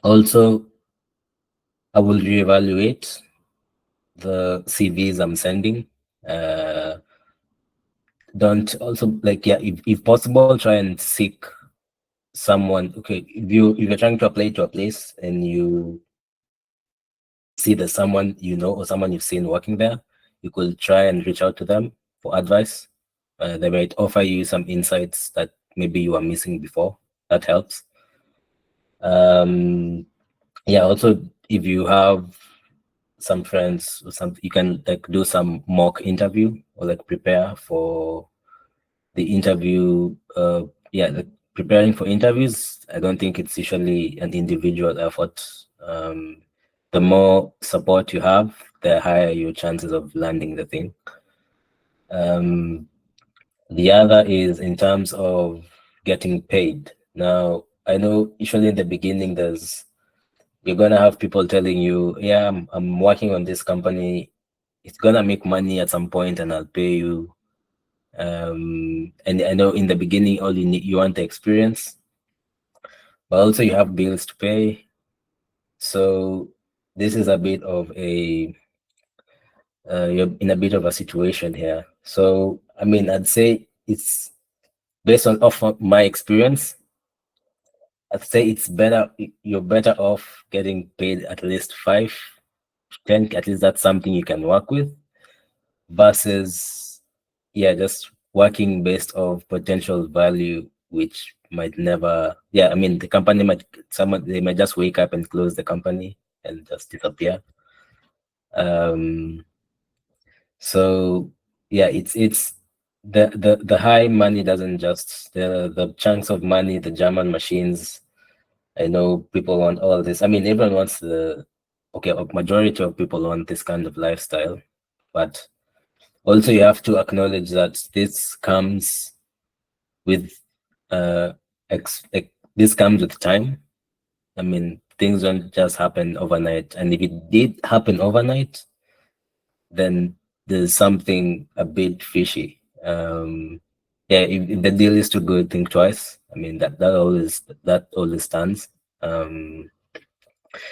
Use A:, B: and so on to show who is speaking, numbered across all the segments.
A: Also, I will reevaluate the CVs I'm sending. Don't also like, yeah, if possible, try and seek someone. Okay, if you're trying to apply to a place and you see there's someone you know or someone you've seen working there, you could try and reach out to them for advice. They might offer you some insights that maybe you were missing before. That helps. Yeah, also if you have some friends or some, you can like do some mock interview or like prepare for the interview. Yeah, like preparing for interviews, I don't think it's usually an individual effort. The more support you have, the higher your chances of landing the thing. The other is in terms of getting paid. Now, I know usually in the beginning, you're gonna have people telling you, "Yeah, I'm working on this company. It's gonna make money at some point, and I'll pay you." And I know in the beginning, all you want the experience, but also you have bills to pay. So this is a bit of you're in a bit of a situation here. So I mean, I'd say it's based on off of my experience. I'd say it's better. You're better off getting paid at least 5, 10. At least that's something you can work with, versus yeah, just working based of potential value, which might never. Yeah, I mean, the company might someone they might just wake up and close the company and just disappear. Um, so yeah, it's the high money doesn't just the chunks of money, the German machines. I know people want all this. I mean, everyone wants okay, a majority of people want this kind of lifestyle, but also you have to acknowledge that this comes with uh this comes with time. I mean, things don't just happen overnight, and if it did happen overnight, then there's something a bit fishy. Yeah, if the deal is too good, think twice. I mean, that always stands.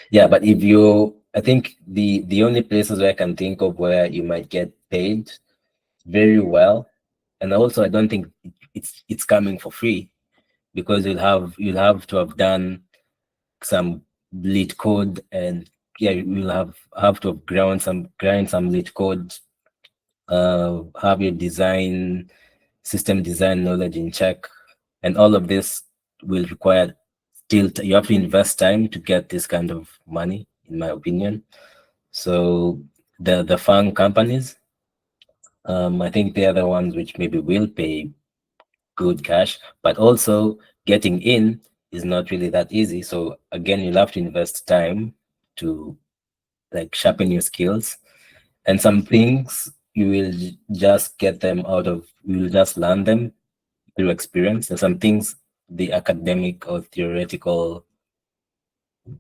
A: Yeah, but if you, I think the only places where I can think of where you might get paid very well, and also I don't think it's coming for free, because you'll have to have done some lead code, and yeah, you'll have to have grind some lead code, have your system design knowledge in check, and all of this will require still you have to invest time to get this kind of money, in my opinion. So the fund companies, I think they are the ones which maybe will pay good cash, but also getting in is not really that easy. So again, you'll have to invest time to like sharpen your skills, and some things you will just get them out of, you will just learn them through experience, and some things, the academic or theoretical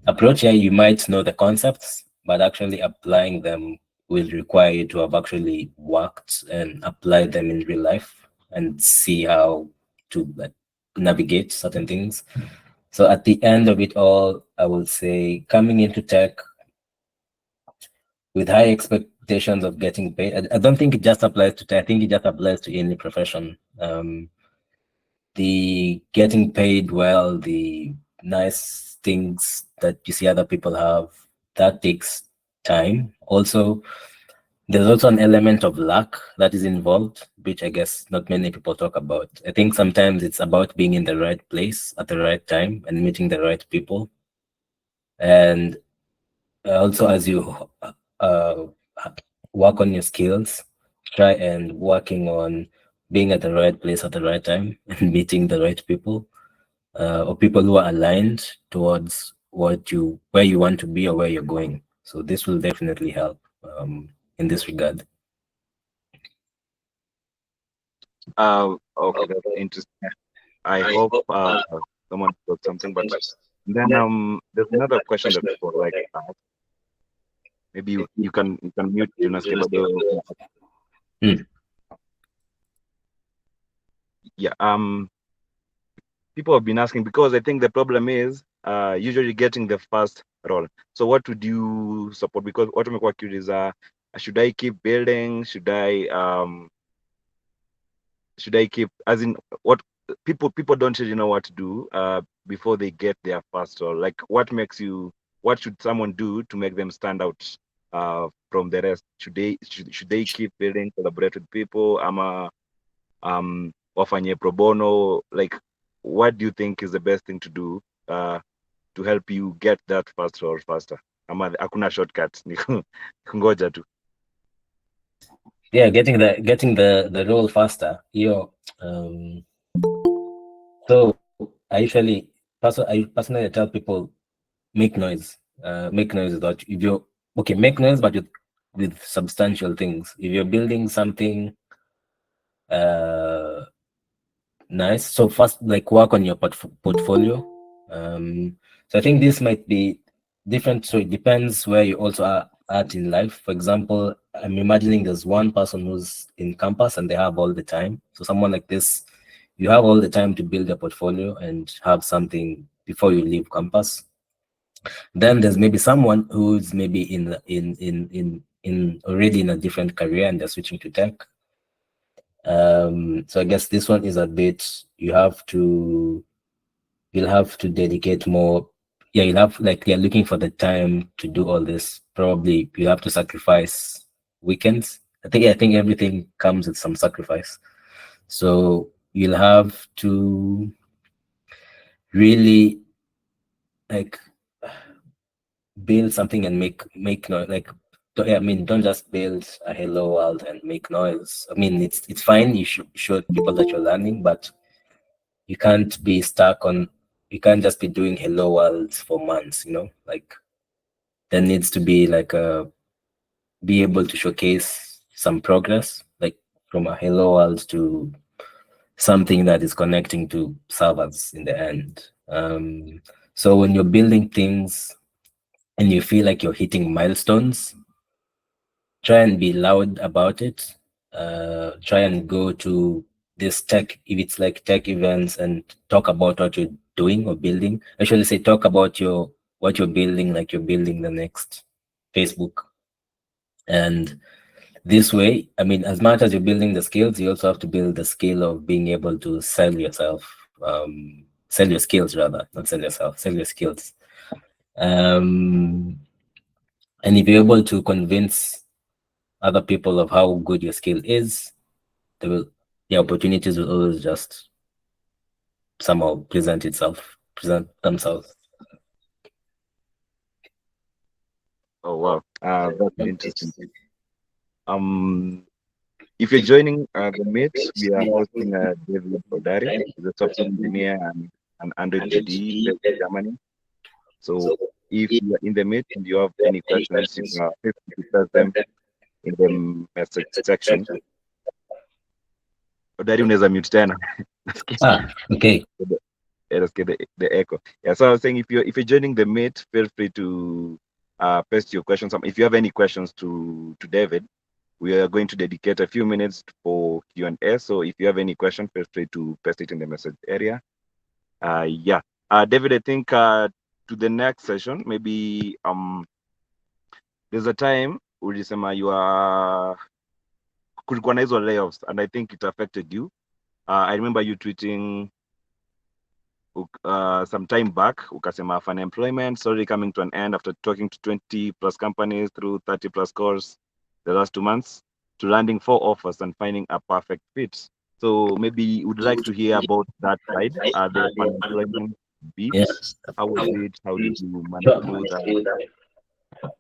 A: approach, yeah, you might know the concepts, but actually applying them will require you to have actually worked and applied them in real life and see how to like navigate certain things. So at the end of it all, I would say coming into tech with high expectations of getting paid, I don't think it just applies to tech. I think it just applies to any profession. The getting paid well, the nice things that you see other people have, that takes time. Also, there's also an element of luck that is involved, which I guess not many people talk about. I think sometimes it's about being in the right place at the right time and meeting the right people. And also, as you uh, work on your skills, try and working on being at the right place at the right time and meeting the right people, or people who are aligned towards where you want to be or where you're going. So this will definitely help in this regard.
B: Okay, that's interesting. I hope someone got something, but then there's another question that people like to ask. Maybe you can mute Jonas Kebado.
A: Mm.
B: Yeah. people have been asking because I think the problem is usually getting the first role. So what would you support? Because what I'm quite curious is should I keep building? Should I keep as in what people don't really know what to do before they get their first role? Like what should someone do to make them stand out from the rest? Should they keep building, collaborate with people? Wafanye pro bono, like what do you think is the best thing to do to help you get that first role faster? Ama hakuna shortcuts, ni kungoja tu.
A: Yeah, getting the role faster. So I personally tell people make noise. Make noise without if you're okay, make noise but with substantial things. If you're building something uh nice, so first like work on your portfolio. So I think this might be different, so it depends where you also are at in life. For example, I'm imagining there's one person who's in campus and they have all the time. So someone like this, you have all the time to build a portfolio and have something before you leave campus. Then there's maybe someone who's maybe in already in a different career and they're switching to tech. So I guess this one is a bit, you'll have to dedicate more. Yeah, you'll have like you're looking for the time to do all this. Probably you have to sacrifice weekends. I think everything comes with some sacrifice. So you'll have to really like build something and make noise. Like I mean, don't just build a hello world and make noise. I mean, it's fine. You should show people that you're learning, but you can't be stuck on. You can't just be doing hello worlds for months. Like there needs to be like be able to showcase some progress, like from a hello world to something that is connecting to servers in the end. So when you're building things and you feel like you're hitting milestones, try and be loud about it. Try and go to this tech, if it's like tech events, and talk about what you're doing or building. Actually, say talk about what you're building, like you're building the next Facebook. And this way, I mean, as much as you're building the skills, you also have to build the skill of being able to sell yourself, sell your skills rather, not sell yourself, sell your skills. And if you're able to convince other people of how good your skill is, the opportunities will always just somehow present themselves.
B: Oh wow, that's interesting. Um, if you're joining the meet, we are hosting David Odari, the software engineer and an Android GD based in Germany. So if you are in the meet and you have any questions, you can feel free to press them in the message section. Odari unaweza mute tena.
A: Okay.
B: The echo. Yeah, so I was saying if you're joining the meet, feel free to paste your questions. If you have any questions to David, we are going to dedicate a few minutes for Q&A. So if you have any question, feel free to paste it in the message area. Yeah. David, I think to the next session, maybe there's a time ulisema you are kulikuwa na hizo layoffs and I think it affected you. I remember you tweeting some time back, ukasema unemployment slowly coming to an end after talking to 20 plus companies through 30 plus calls the last 2 months to landing 4 offers and finding a perfect fit. So maybe would like to hear about that side, the unemployment bit.
A: Yes.
B: How was it? How did you manage
A: Sure.
B: through that?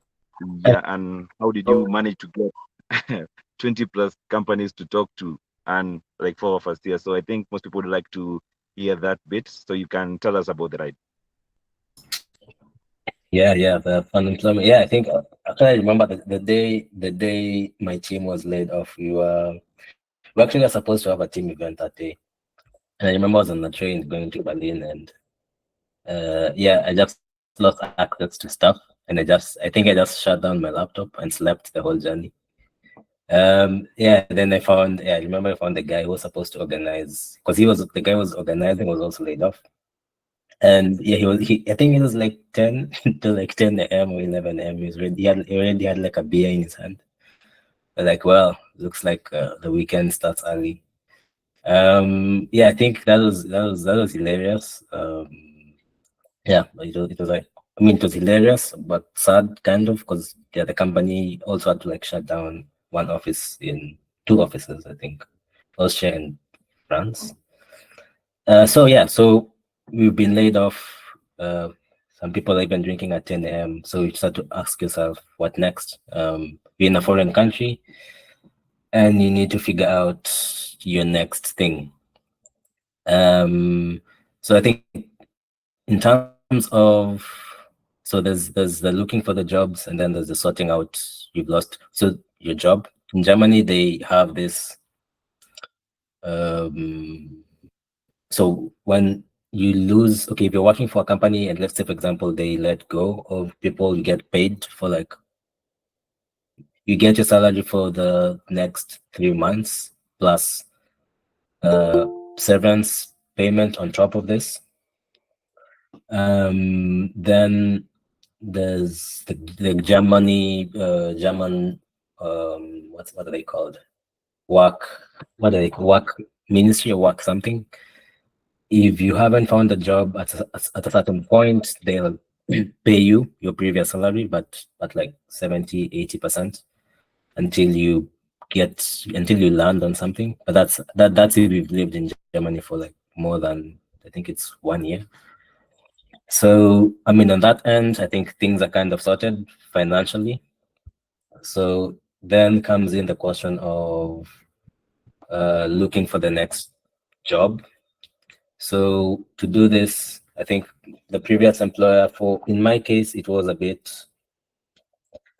B: Yeah, and how did you manage to get 20 plus companies to talk to and like 4 offers here? So I think most people would like to hear that bit. So you can tell us about the ride.
A: Yeah, the unemployment. Yeah, I think I remember the day my team was laid off. We actually were supposed to have a team event that day, and I remember I was on the train going to Berlin, and yeah, I just lost access to stuff, and I think I just shut down my laptop and slept the whole journey. Yeah, then I remember I found the guy who was supposed to organize, because the guy was organizing was also laid off. And yeah, I think it was like 10 to like 10 a.m. or 11 a.m. He already had like a beer in his hand. Like, well, looks like the weekend starts early. Yeah, I think that was hilarious. Yeah, it was like, I mean, it was hilarious but sad kind of, because yeah, the company also had to like shut down two offices, I think, Austria and France. So yeah, so we've been laid off. Some people are even drinking at 10 a.m. So you start to ask yourself, what next? You're in a foreign country and you need to figure out your next thing. So I think in terms of, so there's the looking for the jobs, and then there's the sorting out you've lost. So your job in Germany, they have this. So when you lose, okay, if you're working for a company and let's say, for example, they let go of people, you get paid for like, you get your salary for the next 3 months plus severance payment on top of this. Then there's the German, what are they called? Work, work ministry or work something. If you haven't found a job at a certain point, they'll pay you your previous salary, but at like 70-80% until you land on something. But that's if you've lived in Germany for like more than, I think it's 1 year. So I mean, on that end, I think things are kind of sorted financially. So then comes in the question of looking for the next job. So to do this, I think the previous employer, in my case, it was a bit,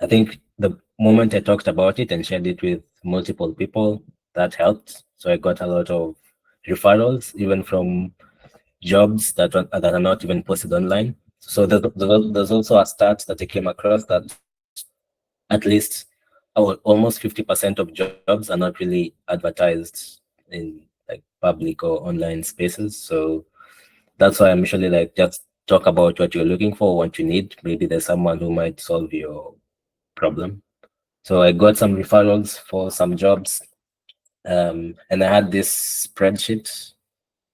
A: I think the moment I talked about it and shared it with multiple people, that helped. So I got a lot of referrals, even from jobs that are not even posted online. So there's also a stat that I came across that at least almost 50% of jobs are not really advertised in like public or online spaces. So that's why I'm usually like, just talk about what you're looking for, what you need. Maybe there's someone who might solve your problem. So I got some referrals for some jobs, and I had this spreadsheet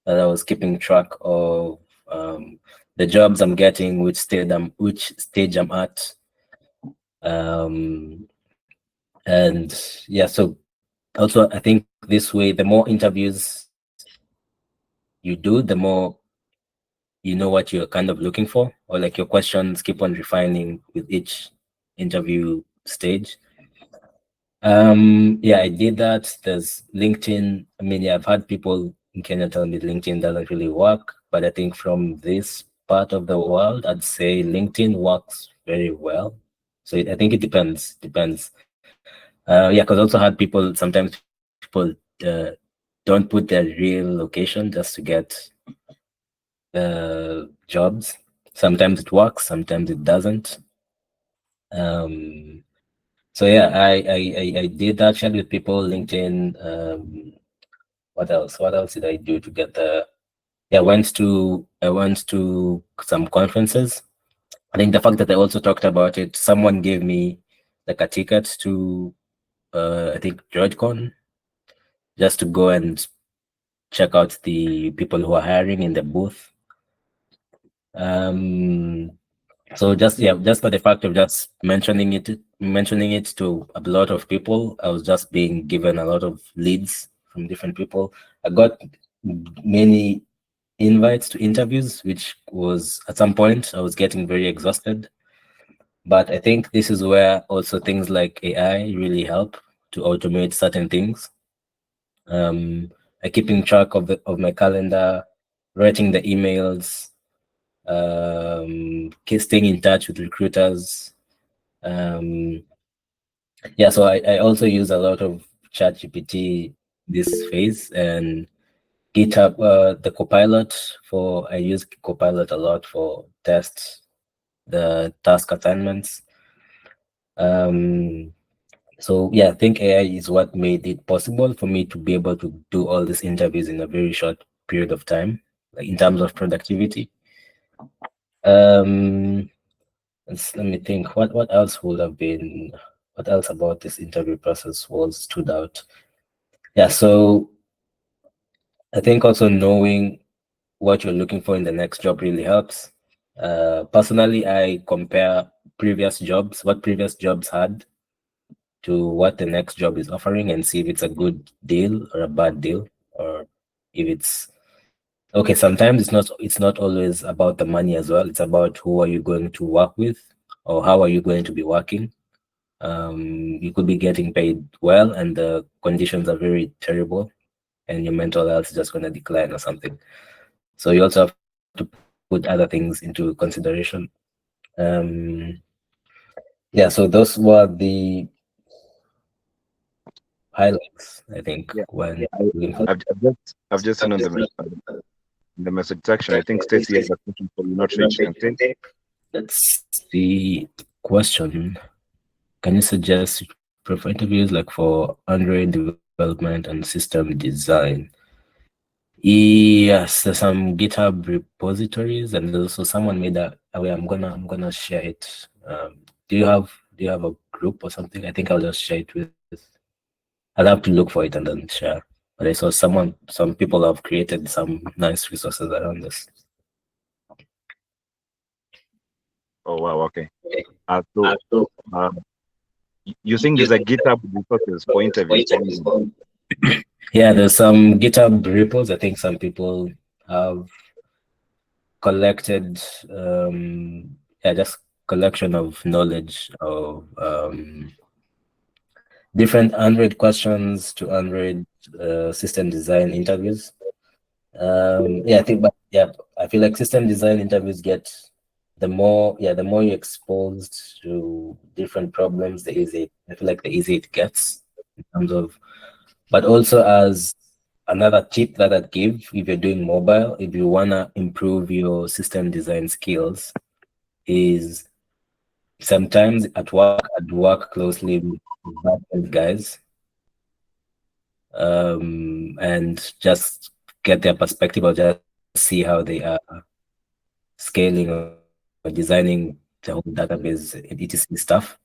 A: that I was keeping track of the jobs I'm getting, which stage I'm at, and yeah. So also, I think this way, the more interviews you do, the more you know what you're kind of looking for, or like your questions keep on refining with each interview stage. Yeah, I did that. There's LinkedIn. I mean, yeah, I've had people in Kenya tell me LinkedIn doesn't really work, but I think from this part of the world, I'd say LinkedIn works very well. So I think it depends. Yeah, because I also had sometimes people don't put their real location just to get jobs. Sometimes it works, sometimes it doesn't. Um, so yeah, I did that, shared with people, LinkedIn. What else? What else did I do to get the? Yeah, I went to some conferences. I think the fact that I also talked about it, someone gave me like a ticket to I think GeorgeCon, just to go and check out the people who are hiring in the booth. Um, so just for the fact of just mentioning it to a lot of people, I was just being given a lot of leads from different people. I got many invites to interviews, which was at some point I was getting very exhausted. But I think this is where also things like AI really help to automate certain things. Like keeping track of my calendar, writing the emails, staying in touch with recruiters. Um, yeah, so I also use a lot of ChatGPT this phase, and GitHub, the Copilot I use Copilot a lot for tests, the task assignments. Um, So yeah, I think AI is what made it possible for me to be able to do all these interviews in a very short period of time, like in terms of productivity. Um, let me think. What else would have been? What else about this interview process was stood out? Yeah, so I think also knowing what you're looking for in the next job really helps. Personally, I compare previous jobs, what previous jobs had, to what the next job is offering, and see if it's a good deal or a bad deal, or if it's okay. Sometimes it's not always about the money as well. It's about who are you going to work with, or how are you going to be working. You could be getting paid well, and the conditions are very terrible, and your mental health is just going to decline or something. So you also have to put other things into consideration. Um, yeah, so those were the highlights, I think,
B: Yeah,
A: when
B: I,
A: looking for.
B: I've just seen on in the message section. I think Stacy has a question for you. Not sure if you can say.
A: That's the question. Can you suggest for interviews like for Android development and system design? Yes, there's some GitHub repositories, and there's also someone made a. Oh, yeah, I'm gonna share it. Do you have a group or something? I think I'll just share it with. I'll have to look for it and then share. But I saw some people have created some nice resources around this.
B: Oh wow, okay. So uh, you think there's a GitHub resources for interviews for only?
A: Yeah, there's some GitHub repos. I think some people have collected, yeah, just collection of knowledge of different Android questions to Android system design interviews. Yeah, I think, but yeah, I feel like system design interviews get the more you're exposed to different problems, the easier I feel like the easier it gets in terms of. But also, as another tip that I'd give, if you're doing mobile, if you wanna improve your system design skills, is sometimes at work I'd work closely with backend guys, and just get their perspective, or just see how they are scaling or designing the whole database etc stuff,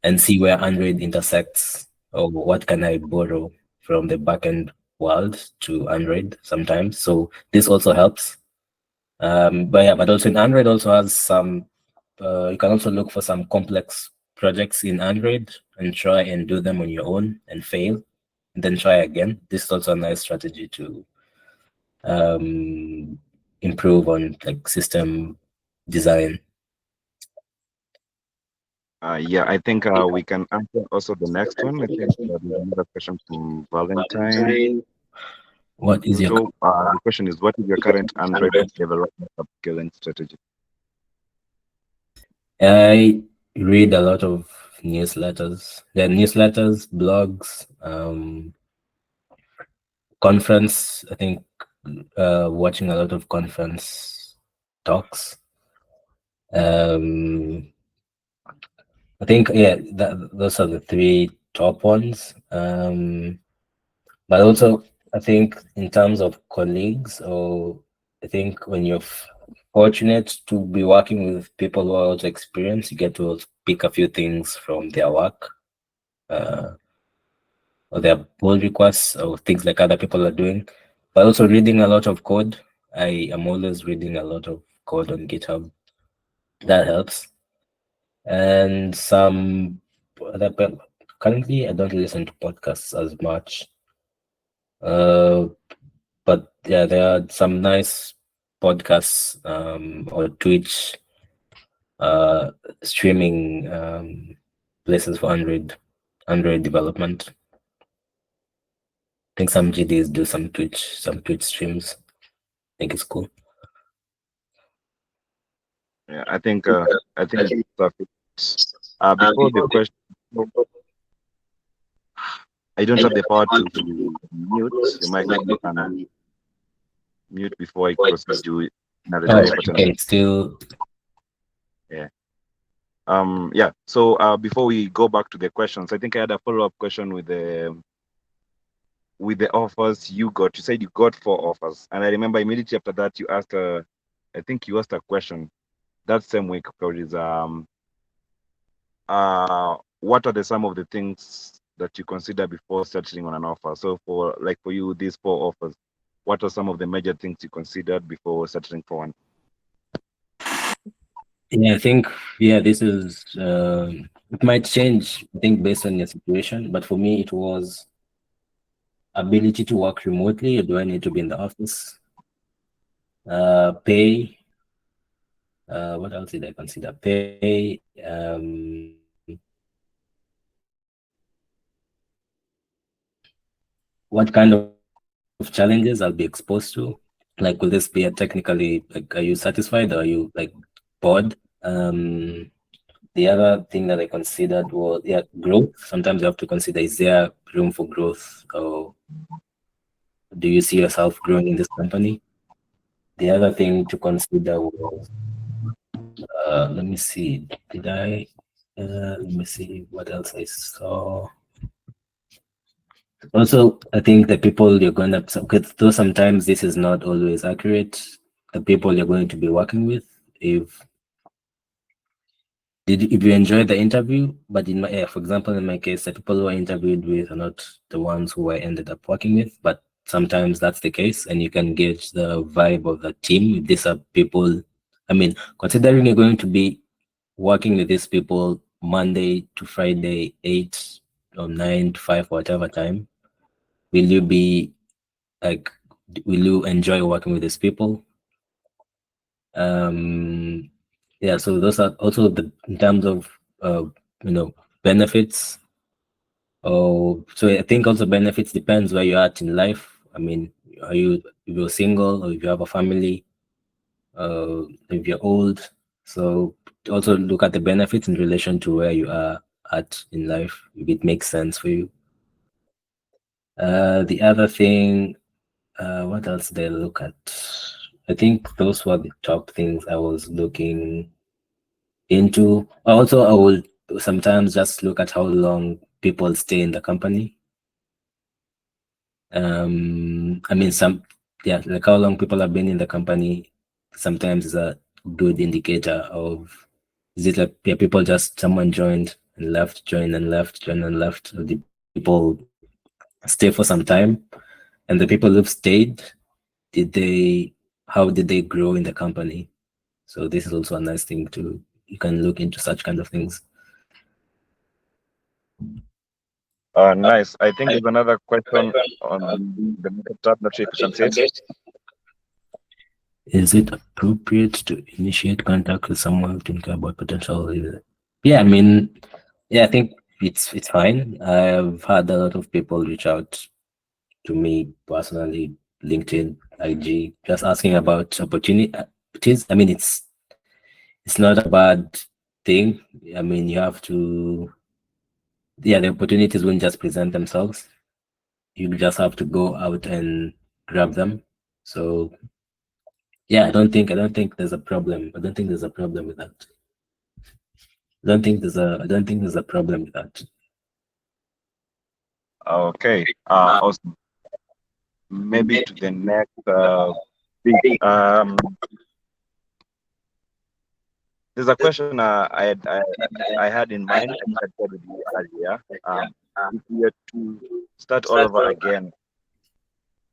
A: and see where Android intersects, or what can I borrow from the backend world to Android sometimes. So this also helps. But yeah, but also in Android also has some. You can also look for some complex projects in Android and try and do them on your own and fail, and then try again. This is also a nice strategy to um, improve on like system design.
B: Yeah, I think we can answer also the next one. I think there's another question from Valentine.
A: What is your?
B: So the question is, what is your current Android development upscaling strategy?
A: I read a lot of newsletters. There are newsletters, blogs, conference. I think watching a lot of conference talks. Um, I think yeah, those are the three top ones. But also I think in terms of colleagues, or I think when you're fortunate to be working with people who are also experienced, you get to pick a few things from their work, uh, or their pull requests, or things like other people are doing. But also reading a lot of code. I am always reading a lot of code on GitHub. That helps. And some other currently I don't listen to podcasts as much. But yeah, there are some nice podcasts, or Twitch uh, streaming places for Android development. I think some GDs do some Twitch streams. I think it's cool.
B: Yeah, I think that's before the question. I don't have the power to mute your mic. Maybe you can mute before I proceed to
A: Oh,
B: another important.
A: okay. It's still
B: Yeah. Yeah. So before we go back to the questions, I think I had a follow-up question with the offers you got. You said you got four offers, and I remember immediately after that you asked I think you asked a question that same week, is what are the some of the things that you consider before settling on an offer? So for like for you, these four offers, what are some of the major things you considered before settling for one?
A: Yeah, I think this is it might change, I think, based on your situation. But for me, it was ability to work remotely. Do I need to be in the office? Pay. What else did I consider? Pay. What kind of challenges I'll be exposed to? Like, will this be a technically, like, are you satisfied or are you like bored? The other thing that I considered was, growth. Sometimes you have to consider, is there room for growth, or do you see yourself growing in this company? The other thing to consider was, let me see, let me see what else I saw. Also, I think the people you're going to, because though sometimes this is not always accurate, the people you're going to be working with, if if you enjoy the interview, but in my, for example, in my case, the people who I interviewed with are not the ones who I ended up working with, but sometimes that's the case, and you can gauge the vibe of the team. If these are people, I mean, considering you're going to be working with these people Monday to Friday, 8 or 9 to 5, whatever time, will you be like, will you enjoy working with these people? Um, yeah, so those are also the in terms of benefits. Oh, so I think also benefits depends where you're at in life. I mean, if you're single or if you have a family, if you're old. So also look at the benefits in relation to where you are at in life, if it makes sense for you. The other thing, what else did I look at? I think those were the top things I was looking into. Also, I will sometimes just look at how long people stay in the company. I mean, like how long people have been in the company sometimes is a good indicator of, is it like, people just, someone joined and left, joined and left, joined and left, or the people stay for some time, and the people who've stayed, how did they grow in the company? So this is also a nice thing to, you can look into such kind of things.
B: Nice. I think there's another question on the tab. Not sure if you can see it.
A: Is it appropriate to initiate contact with someone to think about potential? Yeah, I mean, yeah, I think it's fine. I've had a lot of people reach out to me personally, LinkedIn, IG, just asking about opportunities. I mean, it's not a bad thing. I mean, you have to, yeah, the opportunities won't just present themselves. You just have to go out and grab them. So yeah, I don't think there's a problem. I don't think there's a problem with that. I don't think there's a problem with that.
B: Okay. Awesome. Maybe to the next big. There's a question I had in mind. I think I said with you earlier. If we were to start all over again,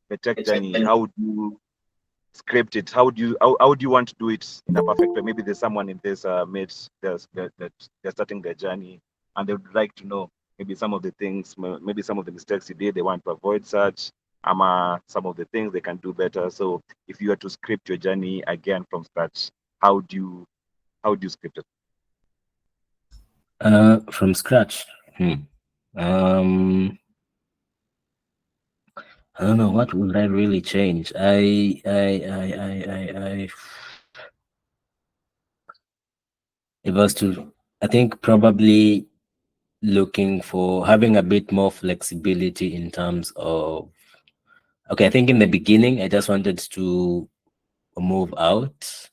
B: the tech journey, how do you script it? How do you want to do it in a perfect way? Maybe there's someone in this midst that they're starting their journey, and they would like to know maybe some of the things, maybe some of the mistakes you did, they want to avoid such, some of the things they can do better. So if you were to script your journey again from scratch, how do you script it?
A: From scratch. Um, I don't know what would I really change. It was to, I think probably looking for having a bit more flexibility in terms of, okay, I think in the beginning I just wanted to move out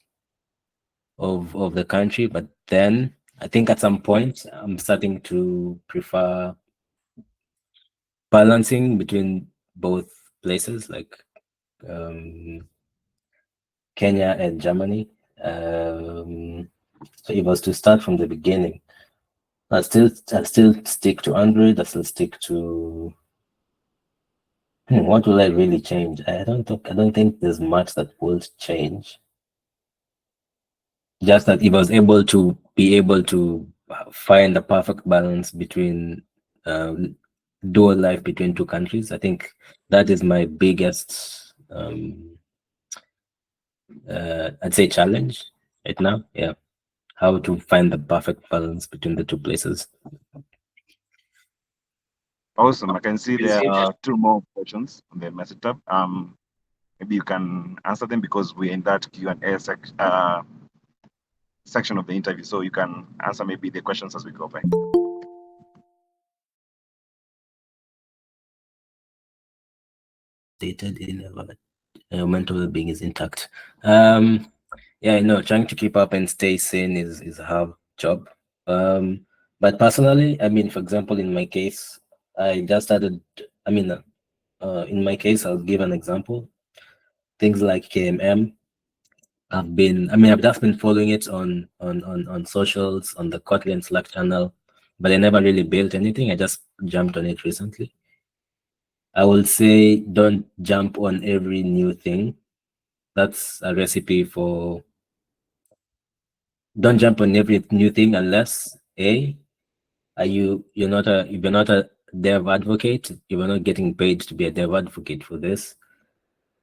A: of the country, but then I think at some point I'm starting to prefer balancing between both places, like um, Kenya and Germany. So if I was to start from the beginning, I still stick to Android. I still stick to what will I really change? I don't think there's much that will change. Just that if I was able to find the perfect balance between um, dual life between two countries, I think that is my biggest I'd say challenge right now. Yeah, how to find the perfect balance between the two places.
B: Awesome. I can see there are two more questions on the message tab. Maybe you can answer them because we're in that Q&A section of the interview, so you can answer maybe the questions as we go by.
A: Stated in mental well-being is intact. Yeah, I know trying to keep up and stay sane is a hard job. But personally, I mean, for example, in my case, I just started. I mean, in my case, I'll give an example. Things like KMM. I've just been following it on socials, on the Kotlin Slack channel, but I never really built anything. I just jumped on it recently. I will say don't jump on every new thing. That's a recipe for don't jump on every new thing unless if you're not a dev advocate, you're not getting paid to be a dev advocate for this.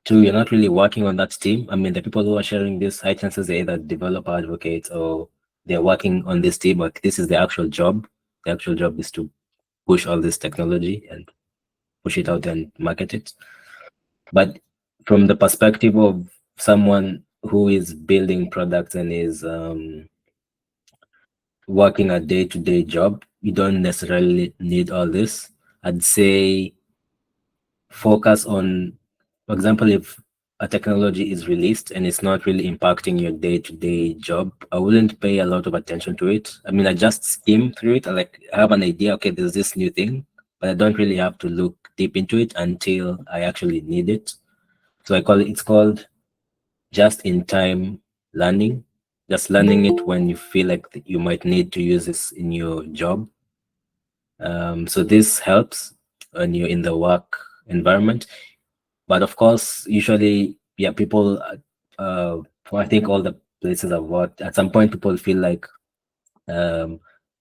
A: Two, you're not really working on that team. I mean, the people who are sharing this, high chances they're either developer advocates or they're working on this team, but this is the actual job. The actual job is to push all this technology and push it out and market it. But from the perspective of someone who is building products and is working a day-to-day job, you don't necessarily need all this. I'd say focus on, for example, if a technology is released and it's not really impacting your day-to-day job, I wouldn't pay a lot of attention to it. I mean, I just skim through it. I have an idea, okay, there's this new thing, but I don't really have to look deep into it until I actually need it. So it's called just in time learning, just learning it when you feel like you might need to use this in your job. So this helps when you're in the work environment. But of course, usually, yeah, people, I think all the places I've worked, at some point, people feel like um,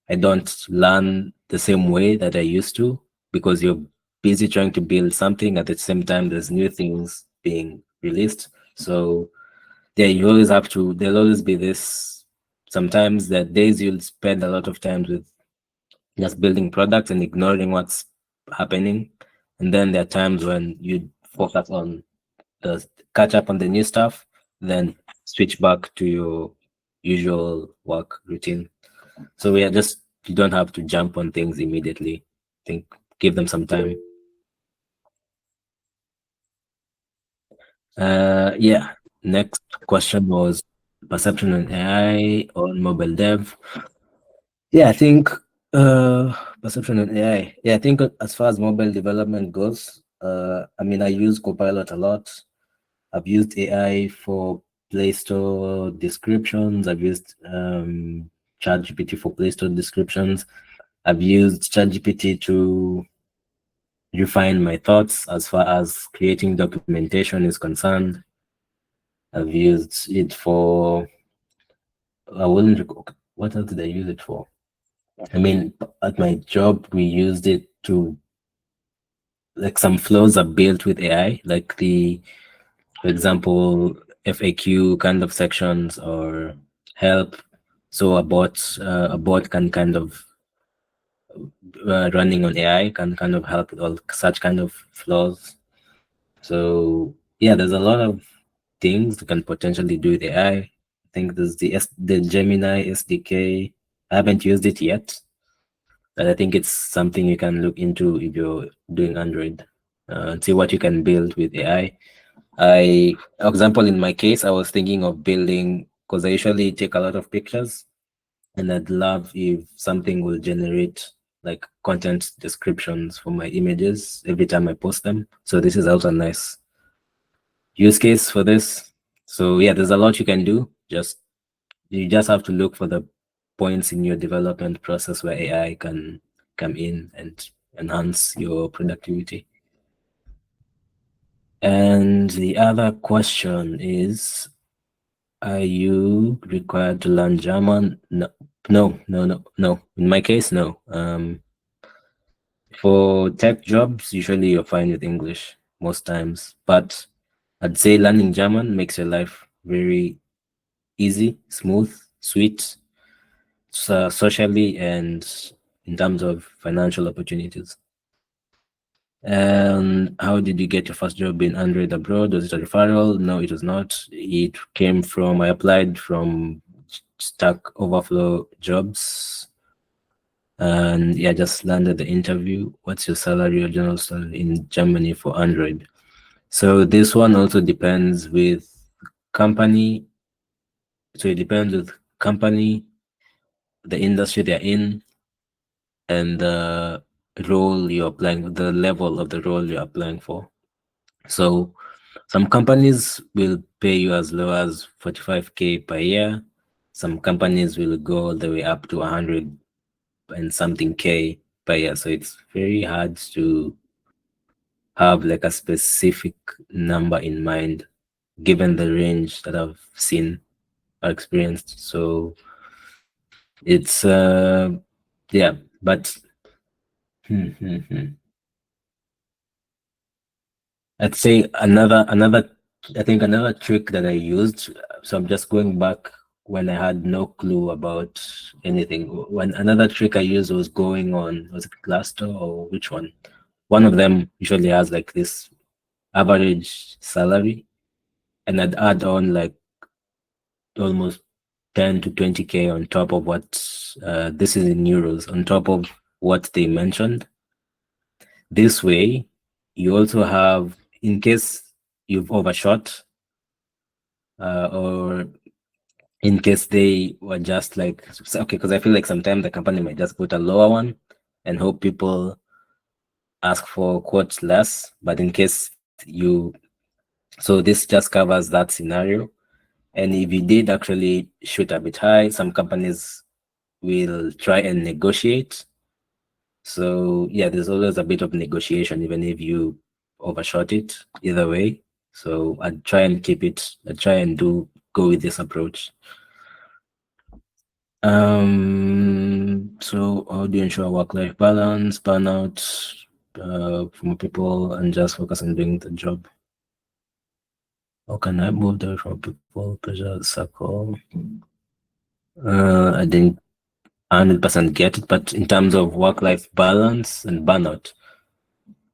A: I don't learn the same way that I used to because you're busy trying to build something at the same time there's new things being released. So yeah, there'll always be this. Sometimes the days you'll spend a lot of time with just building products and ignoring what's happening. And then there are times when you focus on the catch up on the new stuff, then switch back to your usual work routine. So we are just you don't have to jump on things immediately. I think give them some time. Yeah. Next question was perception on AI on mobile dev. Yeah, I think perception on AI. Yeah, I think as far as mobile development goes, I mean, I use Copilot a lot. I've used AI for Play Store descriptions. I've used ChatGPT for Play Store descriptions. I've used ChatGPT to refine my thoughts as far as creating documentation is concerned. I've used it for, I wouldn't, what else did I use it for? I mean, at my job, we used it to, like some flows are built with AI, like for example, FAQ kind of sections or help. So a bot can kind of running on AI can kind of help with all such kind of flaws. So yeah, there's a lot of things you can potentially do with AI. I think there's the Gemini SDK. I haven't used it yet, but I think it's something you can look into if you're doing Android and see what you can build with AI. For example, in my case, I was thinking of building because I usually take a lot of pictures and I'd love if something will generate like content descriptions for my images every time I post them. So this is also a nice use case for this. So yeah, there's a lot you can do. You just have to look for the points in your development process where AI can come in and enhance your productivity. And the other question is, are you required to learn German? No, no. In my case, no. For tech jobs, usually you're fine with English most times, but I'd say learning German makes your life very easy, smooth, sweet, socially, and in terms of financial opportunities. And how did you get your first job in Android abroad? Was it a referral? No, it was not. It came from, I applied from Stack Overflow jobs. And yeah, just landed the interview. What's your salary or general salary in Germany for Android? So this one also depends with company. So it depends with company, the industry they're in, and the role you're applying, the level of the role you're applying for. So some companies will pay you as low as 45K per year. Some companies will go all the way up to 100 and something K per year. So it's very hard to have like a specific number in mind given the range that I've seen or experienced. So it's yeah, but hmm, hmm, hmm. I'd say I think another trick that I used. So I'm just going back when I had no clue about anything. When another trick I used was going on, was it Glassdoor or which one? One of them usually has like this average salary, and I'd add on like almost 10 to 20K on top of what this is in euros, on top of what they mentioned. This way, you also have, in case you've overshot, or in case they were just like, okay, because I feel like sometimes the company might just put a lower one and hope people ask for quotes less. But in case so this just covers that scenario. And if you did actually shoot a bit high, some companies will try and negotiate. So yeah, there's always a bit of negotiation, even if you overshot it, either way. So I'd try and go with this approach. So how do you ensure work-life balance, burnout from people, and just focus on doing the job? How can I move away from people, pressure, circle? I didn't 100% get it, but in terms of work-life balance and burnout,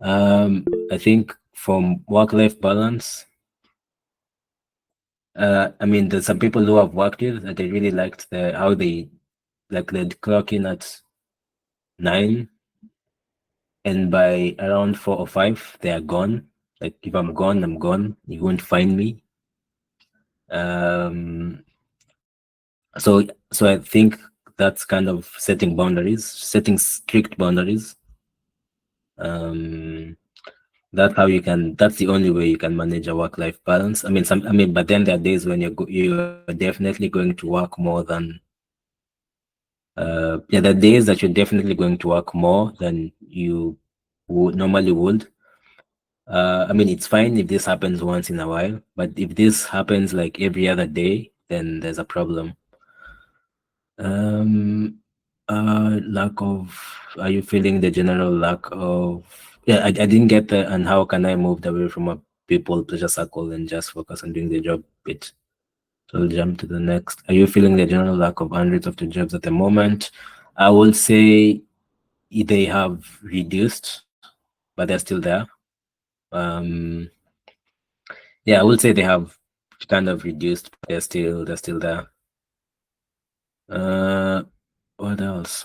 A: I think from work-life balance, I mean, there's some people who have worked with that they really liked how they like they'd clock in at 9, and by around 4 or 5, they are gone. Like if I'm gone, I'm gone. You won't find me. Um, so I think that's kind of setting strict boundaries. Um, that's the only way you can manage a work-life balance. But then there are days when you're definitely going to work more than yeah, the days that you're definitely going to work more than you would normally would. It's fine if this happens once in a while, but if this happens like every other day, then there's a problem. Um, Lack of, are you feeling the general lack of, yeah, I didn't get the, and how can I move away from a people pleasure circle and just focus on doing the job bit? So I'll jump to the next. Are you feeling the general lack of hundreds of the jobs at the moment? I would say they have reduced, but they're still there. Um, yeah, I would say they have kind of reduced, but they're still there. Uh, what else?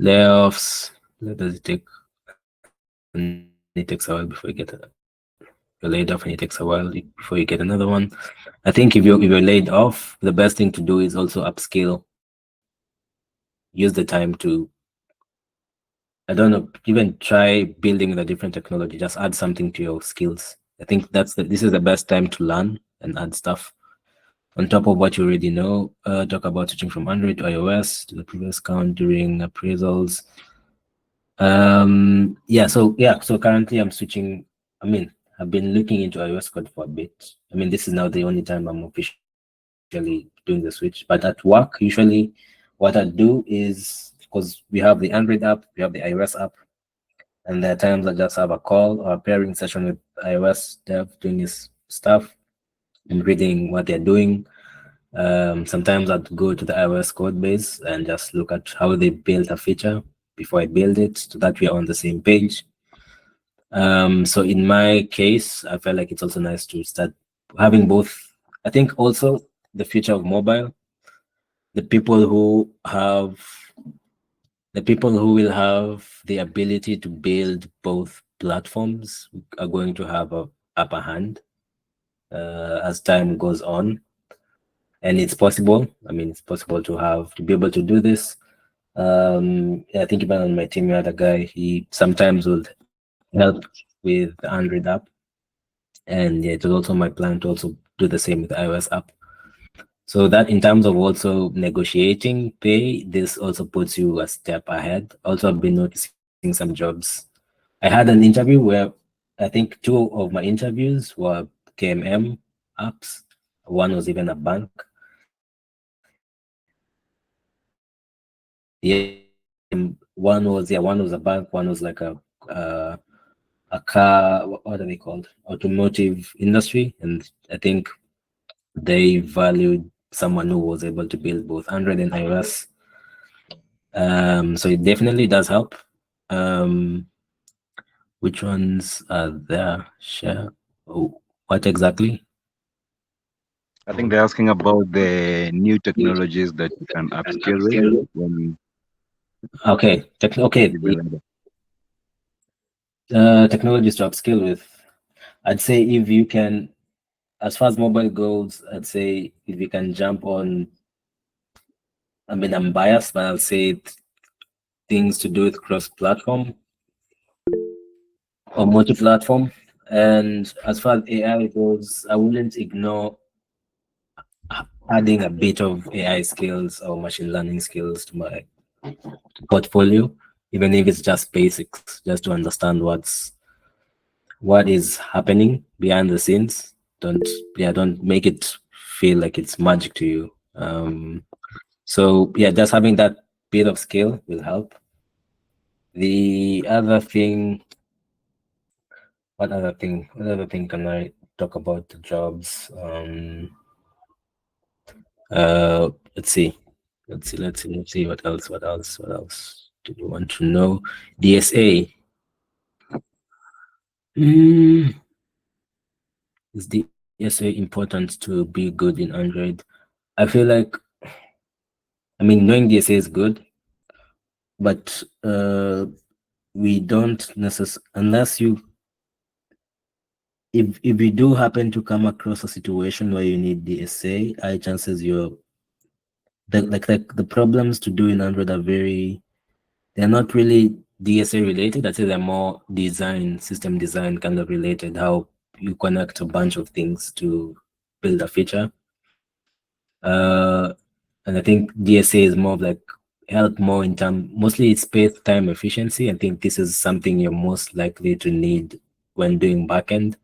A: Layoffs. Let does it take? And it takes a while before you get it. you're laid off and it takes a while before you get another one. I think if you're laid off, the best thing to do is also upskill. Use the time to, I don't know, even try building the different technology. Just add something to your skills. I think this is the best time to learn and add stuff on top of what you already know. Talk about switching from Android to iOS to the previous count during appraisals. So currently I'm switching. I mean, I've been looking into iOS code for a bit. I mean, this is now the only time I'm officially doing the switch. But at work, usually what I do is, because we have the Android app, we have the iOS app, and there are times I just have a call or a pairing session with iOS dev doing his stuff and reading what they're doing. Sometimes I'd go to the iOS code base and just look at how they built a feature before I build it so that we're on the same page. So in my case, I felt like it's also nice to start having both. I think also the future of mobile, the people who have the people who will have the ability to build both platforms are going to have a upper hand as time goes on. And it's possible. I mean, it's possible to be able to do this. I think even on my team, we had a guy. He sometimes would help with the Android app, and yeah, it was also my plan to also do the same with the iOS app. So that in terms of also negotiating pay, this also puts you a step ahead. Also, I've been noticing some jobs. I had an interview where I think two of my interviews were KMM apps. One was even a bank. One was a bank. One was like a car. What are they called? Automotive industry, and I think they valued someone who was able to build both Android and iOS. So it definitely does help. Which ones are there? Share. Oh, what exactly?
B: I think they're asking about the new technologies that you can upskill with when
A: Okay.
B: when you
A: Okay.
B: build it.
A: Technologies to upskill with. I'd say if you can, as far as mobile goes, I'd say if you can jump on. I mean, I'm biased, but I'll say things to do with cross-platform or multi-platform. And as far as AI goes, I wouldn't ignore adding a bit of AI skills or machine learning skills to my portfolio, even if it's just basics, just to understand what is happening behind the scenes. Don't make it feel like it's magic to you. So yeah, just having that bit of skill will help. The other thing, what other thing can I talk about the jobs? Let's see. Let's see. What else do you want to know? DSA. Mm, is DSA important to be good in Android? I feel like, I mean, knowing DSA is good, but we don't necessarily, unless you, if you do happen to come across a situation where you need DSA, high chances like the problems to do in Android are they're not really DSA related. I'd say they're more system design kind of related, how you connect a bunch of things to build a feature. And I think DSA is more of like help more in mostly it's space time efficiency. I think this is something you're most likely to need when doing backend.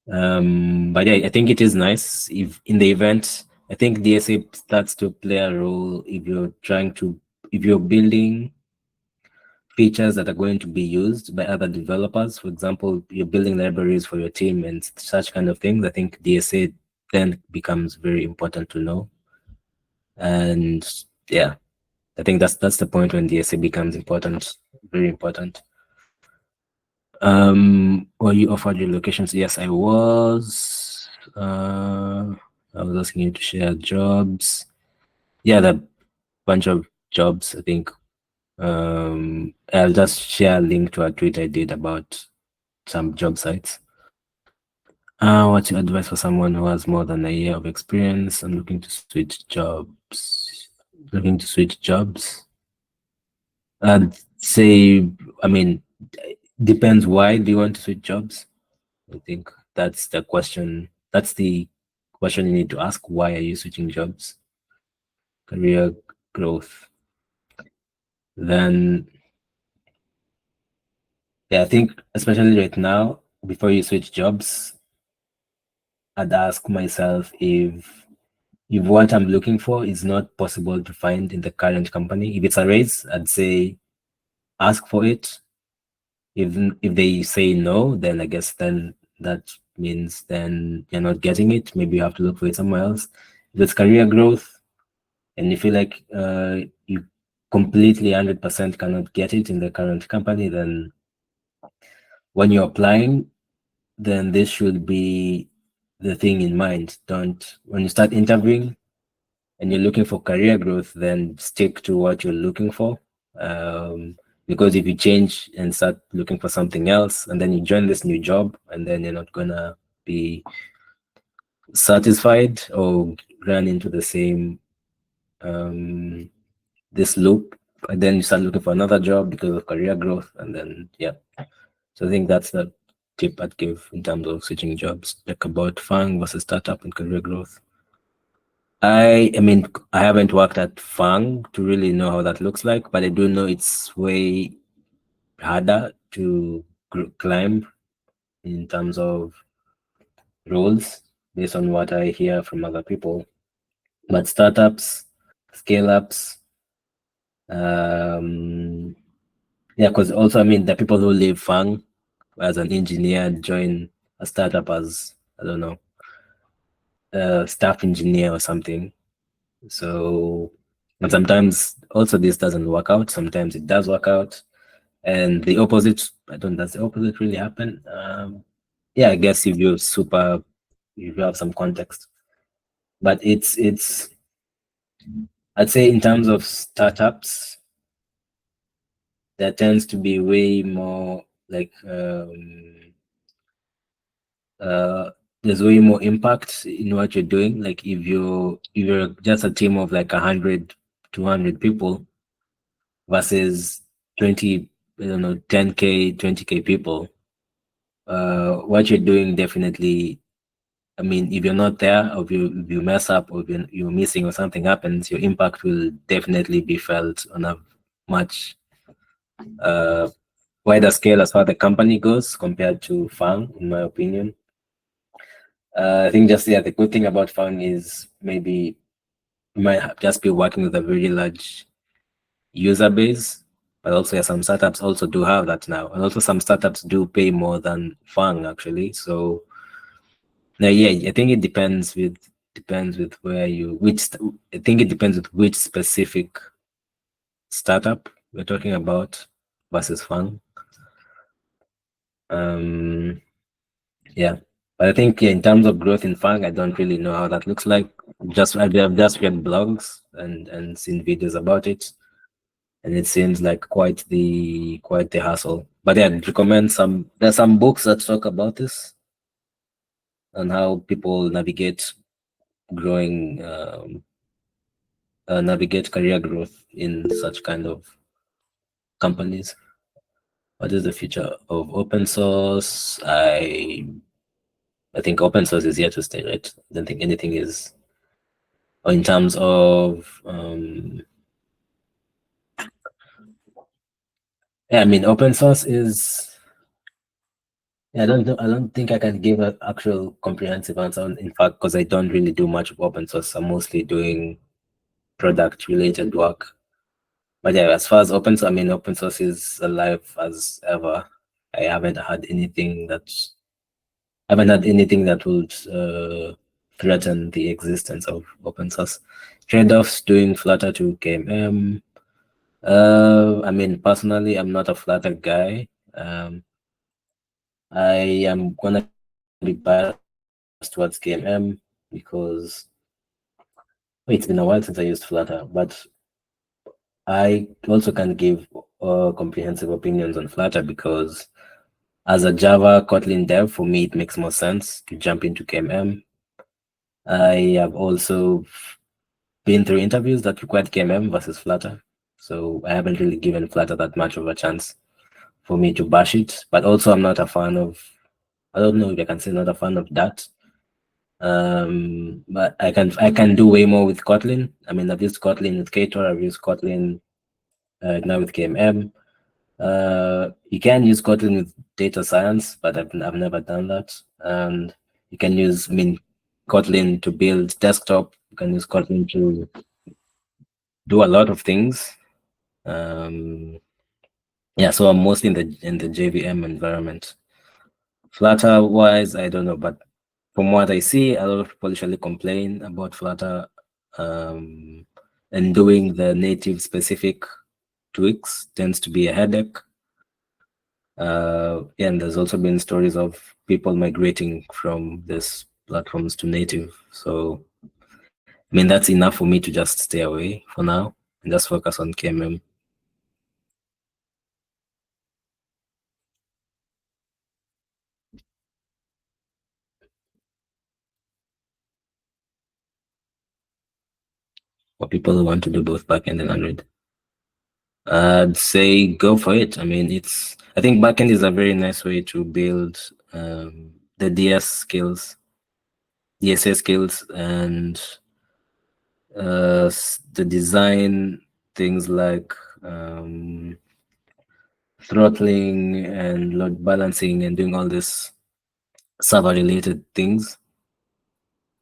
A: But yeah, I think it is nice if in the event, I think DSA starts to play a role if you're building features that are going to be used by other developers. For example, you're building libraries for your team and such kind of things. I think DSA then becomes very important to know. And yeah, I think that's the point when DSA becomes important, very important. Were you offered your locations? Yes, I was. I was asking you to share jobs. Yeah, the bunch of jobs. I think. I'll just share a link to a tweet I did about some job sites. What's your advice for someone who has more than a year of experience and looking to switch jobs? Looking to switch jobs? I'd say, I mean, depends why do you want to switch jobs? I think that's the question. That's the question you need to ask. Why are you switching jobs? Career growth. Then, yeah, I think especially right now, before you switch jobs, I'd ask myself if what I'm looking for is not possible to find in the current company. If it's a raise, I'd say ask for it. If they say no, then I guess then that means then you're not getting it. Maybe you have to look for it somewhere else. If it's career growth and you feel like you completely 100% cannot get it in the current company, then when you're applying, then this should be the thing in mind. Don't, when you start interviewing and you're looking for career growth, then stick to what you're looking for. Because if you change and start looking for something else, and then you join this new job, and then you're not gonna be satisfied or run into the same this loop, and then you start looking for another job because of career growth, and then yeah. So I think that's the tip I'd give in terms of switching jobs, like about FANG versus startup and career growth. I mean, I haven't worked at FANG to really know how that looks like, but I do know it's way harder to climb in terms of roles based on what I hear from other people. But startups, scale ups, yeah, because also, I mean, the people who leave FANG as an engineer and join a startup as, I don't know, a staff engineer or something. So, and sometimes also this doesn't work out. Sometimes it does work out. And the opposite, I don't, does the opposite really happen? Yeah, I guess if you're super, if you have some context. But I'd say in terms of startups, there tends to be way more like, there's way more impact in what you're doing. Like if you're just a team of like 100, 200 people versus 20, I don't know, 10K, 20K people, what you're doing definitely, I mean, if you're not there, or if you mess up, or if you're missing, or something happens, your impact will definitely be felt on a much uh, wider scale as far as the company goes compared to FANG, in my opinion. I think just, yeah, the good thing about FANG is maybe you might just be working with a very large user base, but also, yeah, some startups also do have that now, and also some startups do pay more than FANG actually. So yeah, I think it depends with where you I think it depends with which specific startup we're talking about versus FANG. Yeah, but I think, yeah, in terms of growth in FANG, I don't really know how that looks like. I've just read blogs and seen videos about it, and it seems like quite the hassle. But yeah, I'd recommend there's some books that talk about this and how people growing navigate career growth in such kind of companies. What is the future of open source? I think open source is here to stay, right? I don't think anything is, or in terms of yeah, I mean, open source is, yeah, I don't think I can give an actual comprehensive answer in fact, because I don't really do much of open source. I'm mostly doing product related work. But yeah, as far as I mean, open source is alive as ever. I haven't had anything that would threaten the existence of open source. Trade-offs doing Flutter to KMM. I mean, personally, I'm not a Flutter guy. I am gonna be biased towards KMM because it's been a while since I used Flutter, but I also can't give comprehensive opinions on Flutter because As a Java Kotlin dev, for me, it makes more sense to jump into KMM. I have also been through interviews that required KMM versus Flutter. So I haven't really given Flutter that much of a chance for me to bash it. But also, I'm not a fan of, I don't know if I can say not a fan of that. But I can do way more with Kotlin. I mean, I've used Kotlin with Ktor, I've used Kotlin now with KMM. You can use Kotlin with data science, but I've never done that. And you can use, I mean, Kotlin to build desktop. You can use Kotlin to do a lot of things. Yeah, so I'm mostly in the JVM environment. Flutter wise, I don't know, but from what I see, a lot of people usually complain about Flutter, and doing the native specific tweaks tends to be a headache. And there's also been stories of people migrating from these platforms to native. So, I mean, that's enough for me to just stay away for now and just focus on KMM. For people who want to do both backend and Android, I'd say go for it. I mean, I think backend is a very nice way to build the DSS skills, and the design things like throttling and load balancing and doing all this server related things.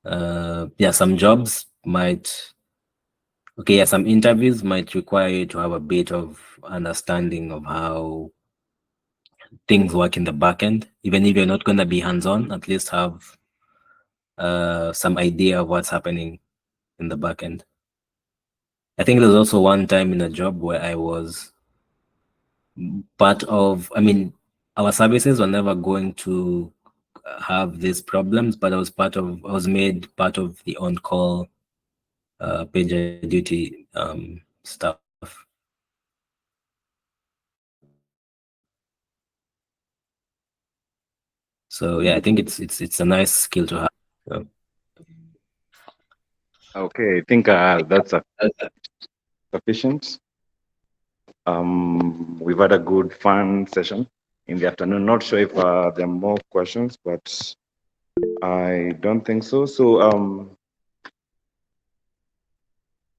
A: Yeah, some jobs might, okay, yeah, some interviews might require you to have a bit of understanding of how things work in the backend. Even if you're not going to be hands-on, at least have some idea of what's happening in the backend. I think there's also one time in a job where I was part of, I mean, our services were never going to have these problems, but I was made part of the on-call pager duty stuff. So yeah, I think it's a nice skill to have. So,
B: Okay, I think that's sufficient. We've had a good fun session in the afternoon. Not sure if there are more questions, but I don't think so. So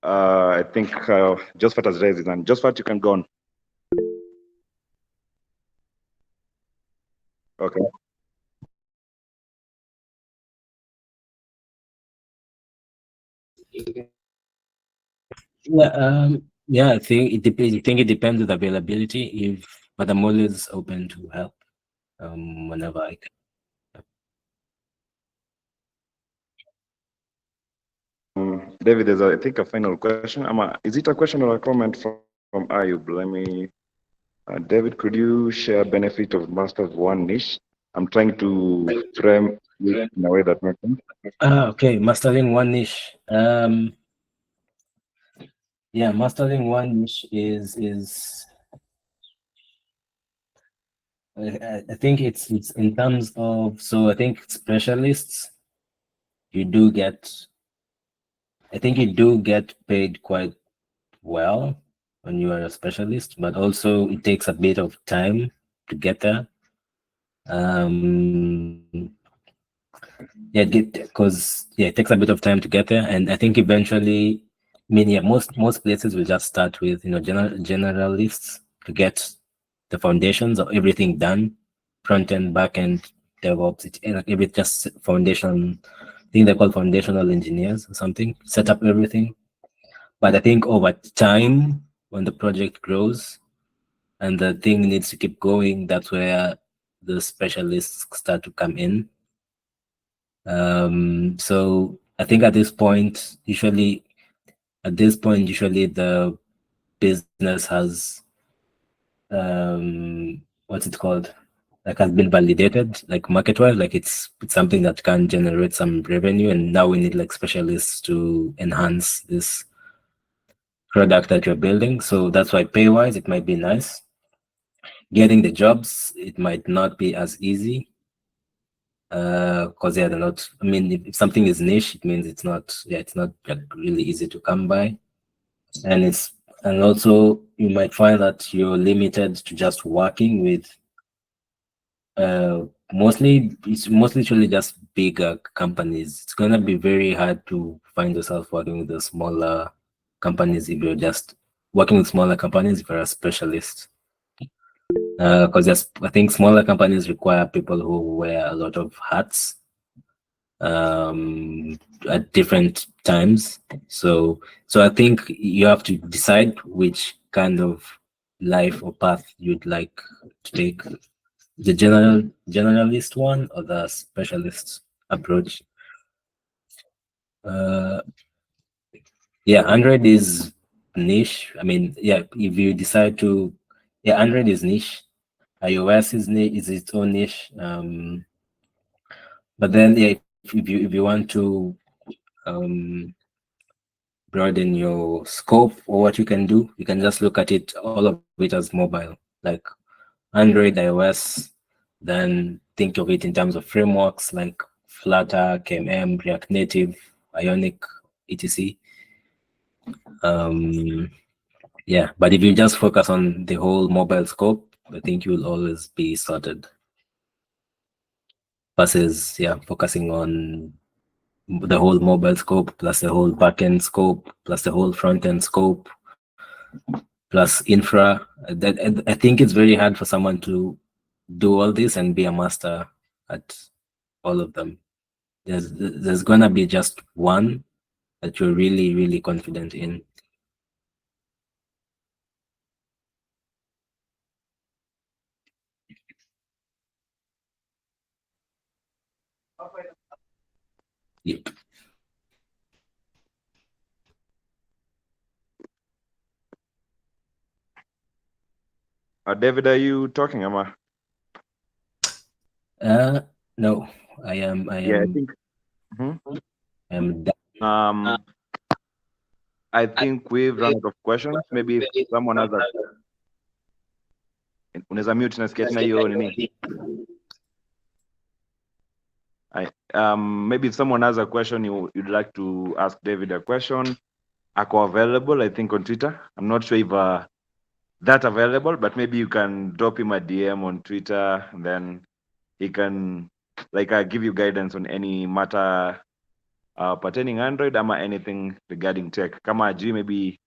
B: I think Josephat has raised his hand. Josephat, you can go on. Okay.
A: yeah, I think it depends. I think it depends with availability. But I'm always open to help whenever I can.
B: David, there's I think a final question. Is it a question or a comment from Ayub? Let me. David, could you share benefit of master of one niche? I'm trying to frame it in a way that makes sense.
A: Okay, mastering one niche. Yeah, mastering one niche is I think it's in terms of, so I think specialists, you do get, I think you do get paid quite well when you are a specialist, but also it takes a bit of time to get there. Yeah, because it takes a bit of time to get there, and I think eventually, I mean, yeah, most places will just start with generalists to get the foundations of everything done, front end, back end, DevOps, every just foundation. I think they're called foundational engineers or something. Set up everything, but I think over time, when the project grows and the thing needs to keep going, that's where the specialists start to come in. So I think at this point, usually the business has what's it called? Like has been validated, like market-wise, like it's something that can generate some revenue, and now we need like specialists to enhance this product that you're building. So that's why pay-wise it might be nice. getting the jobs, it might not be as easy. Because yeah, they're not. I mean, if something is niche, it means it's not. Yeah, it's not like really easy to come by, and it's and also you might find that you're limited to just working with. Mostly it's mostly truly just bigger companies. It's gonna be very hard to find yourself working with the smaller companies if you're just working with smaller companies if you're a specialist. Because I think smaller companies require people who wear a lot of hats at different times. So I think you have to decide which kind of life or path you'd like to take, the generalist one or the specialist approach. Uh, yeah, Android is niche. I mean, yeah, if you decide to, yeah, Android is niche. iOS is its own niche. But then, yeah, if you want to um, broaden your scope or what you can do, you can just look at it, all of it as mobile, like Android, iOS. Then think of it in terms of frameworks like Flutter, KMM, React Native, Ionic, etc. Um, yeah, but if you just focus on the whole mobile scope, I think you'll always be sorted. Versus, yeah, focusing on the whole mobile scope plus the whole backend scope plus the whole front end scope plus infra. I think it's very hard for someone to do all this and be a master at all of them. There's gonna be just one that you're really, really confident in. Yep.
B: David, are you talking, Ama?
A: No, I am. I
B: Yeah, I
A: am.
B: think. Mhm.
A: I am.
B: Um, I think we've run out of questions. Maybe if someone has a, unaweza mute nasikia tena hiyo nini. Maybe if someone has a question you'd like to ask David a question, ako available, I think on Twitter. I'm not sure if that available, but maybe you can drop him a DM on Twitter, and then he can like give you guidance on any matter pertaining Android ama anything regarding tech. Kama ajui, maybe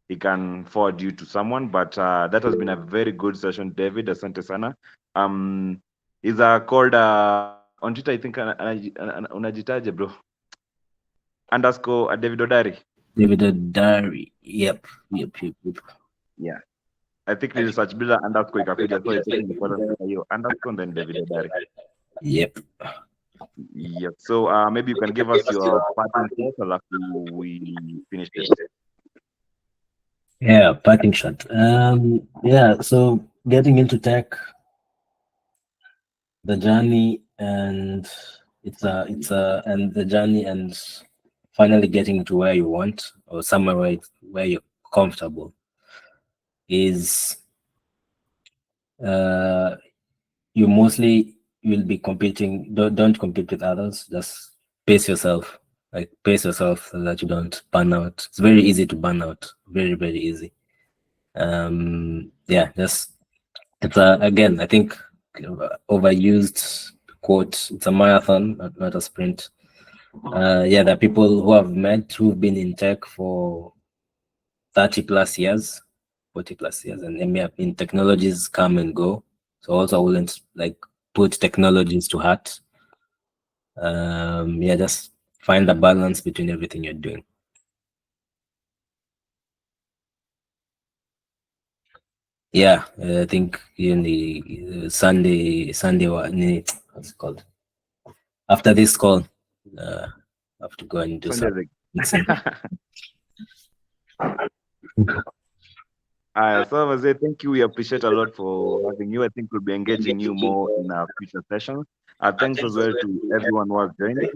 B: he can forward you to someone. But that has been a very good session, David. Asante sana. Is called on Twitter, I think unajitaje bro? Underscore David Odari.
A: David Odari. Yep. Yep. Yep. Yep.
B: Yeah. I think research bila underscore ikakuja, so I think important kuweka hiyo underscore and then David Odari.
A: Yep.
B: Yep. So maybe you can give us your parting thoughts after we finish this.
A: Yeah, parting shot. Yeah, so getting into tech, the journey and and the journey and finally getting to where you want or somewhere where you're comfortable is uh you mostly will be competing. Don't compete with others, just pace yourself. Like pace yourself so that you don't burn out. It's very easy to burn out. Very, very easy. Yeah, just it's again, I think overused quote. It's a marathon, not a sprint. Yeah, there are people who I've met who've been in tech for 30 plus years, 40 plus years, and I mean technologies come and go. So also I wouldn't like put technologies to heart. Yeah, just find the balance between everything you're doing. Yeah, I think in the Sunday, what's it called? After this call, I have to go and do some
B: Sunday.
A: mixing.
B: So Jose, thank you. We appreciate a lot for having you. I think we'll be engaging you more in our future sessions. Thanks as well to everyone who has joined.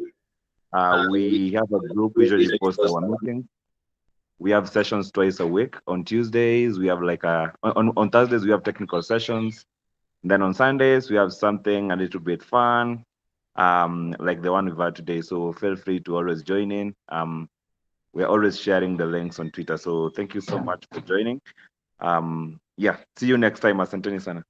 B: We have a group, we usually post our meetings. We have sessions twice a week. On Tuesdays, we have like on Thursdays, we have technical sessions. Then on Sundays, we have something a little bit fun, like the one we've had today. So feel free to always join in. We're always sharing the links on Twitter. So thank you so much for joining. Yeah, see you next time. Asanteni sana.